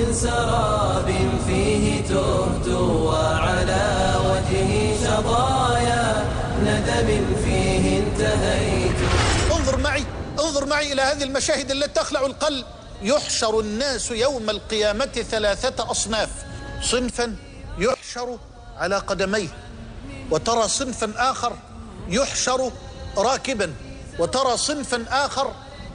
من سراب فيه تهت وعلى وجهي شظايا ندم فيه انتهيت. انظر معي إلى هذه المشاهد التي تخلع القلب. يحشر الناس يوم القيامة 3 أصناف: صنفا يحشر على قدميه، وترى صنفا آخر يحشر راكبا، وترى صنفا آخر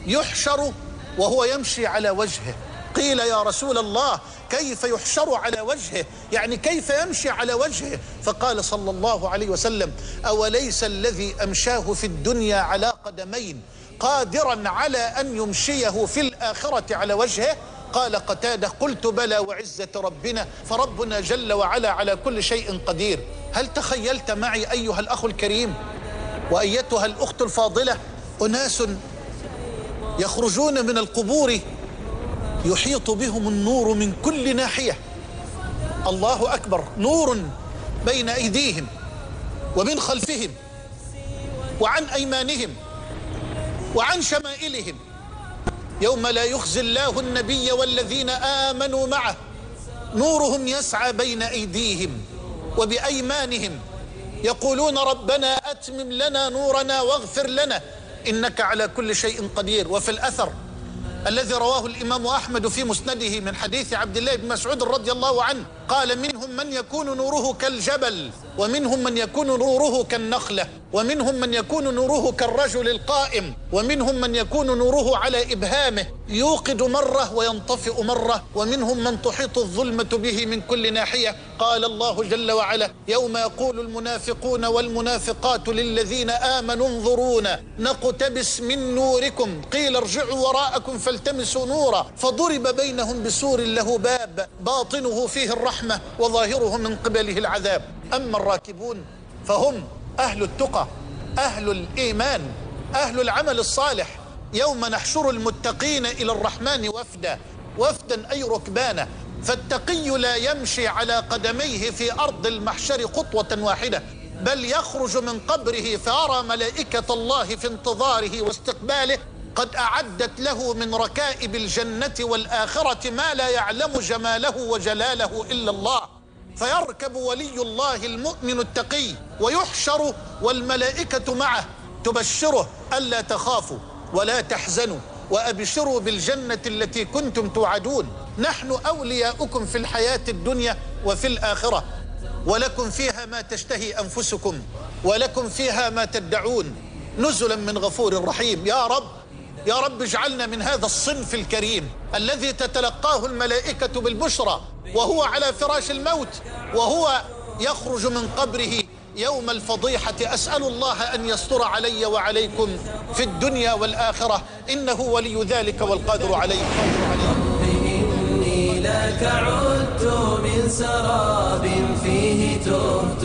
يحشر وهو يمشي على وجهه. قيل يا رسول الله كيف يحشر على وجهه؟ يعني كيف يمشي على وجهه؟ فقال صلى الله عليه وسلم: أوليس الذي أمشاه في الدنيا على قدمين قادرا على أن يمشيه في الآخرة على وجهه؟ قال قتادة: قلت بلى وعزة ربنا، فربنا جل وعلا على كل شيء قدير. هل تخيلت معي أيها الأخ الكريم وأيتها الأخت الفاضلة أناس يخرجون من القبور يحيط بهم النور من كل ناحية؟ الله أكبر! نور بين أيديهم ومن خلفهم وعن أيمانهم وعن شمائلهم، يوم لا يخزي الله النبي والذين آمنوا معه نورهم يسعى بين أيديهم وبأيمانهم يقولون ربنا أتمم لنا نورنا واغفر لنا إنك على كل شيء قدير. وفي الأثر الذي رواه الإمام أحمد في مسنده من حديث عبد الله بن مسعود رضي الله عنه قال: منهم من يكون نوره كالجبل، ومنهم من يكون نوره كالنخلة، ومنهم من يكون نوره كالرجل القائم، ومنهم من يكون نوره على إبهامه يوقد مرة وينطفئ مرة، ومنهم من تحيط الظلمة به من كل ناحية. قال الله جل وعلا: يوم يقول المنافقون والمنافقات للذين آمنوا انظرونا نقتبس من نوركم قيل ارجعوا وراءكم فالتمسوا نورا فضرب بينهم بسور له باب باطنه فيه الرحمة وظاهره من قبله العذاب. أما الراكبون فهم أهل التقى، أهل الإيمان، أهل العمل الصالح. يوم نحشر المتقين إلى الرحمن وفدا أي ركبانا. فالتقي لا يمشي على قدميه في أرض المحشر خطوة واحدة، بل يخرج من قبره فيرى ملائكة الله في انتظاره واستقباله قد أعدت له من ركائب الجنة والآخرة ما لا يعلم جماله وجلاله إلا الله. فيركب ولي الله المؤمن التقي ويحشر والملائكة معه تبشره: ألا تخافوا ولا تحزنوا وأبشروا بالجنة التي كنتم توعدون، نحن أولياؤكم في الحياة الدنيا وفي الآخرة، ولكم فيها ما تشتهي أنفسكم ولكم فيها ما تدعون، نزلا من غفور رحيم. يا رب اجعلنا من هذا الصنف الكريم الذي تتلقاه الملائكة بالبشرى وهو على فراش الموت وهو يخرج من قبره يوم الفضيحة. أسأل الله أن يستر علي وعليكم في الدنيا والآخرة، إنه ولي ذلك والقادر عليه. إني لك عدت من سراب فيه تهت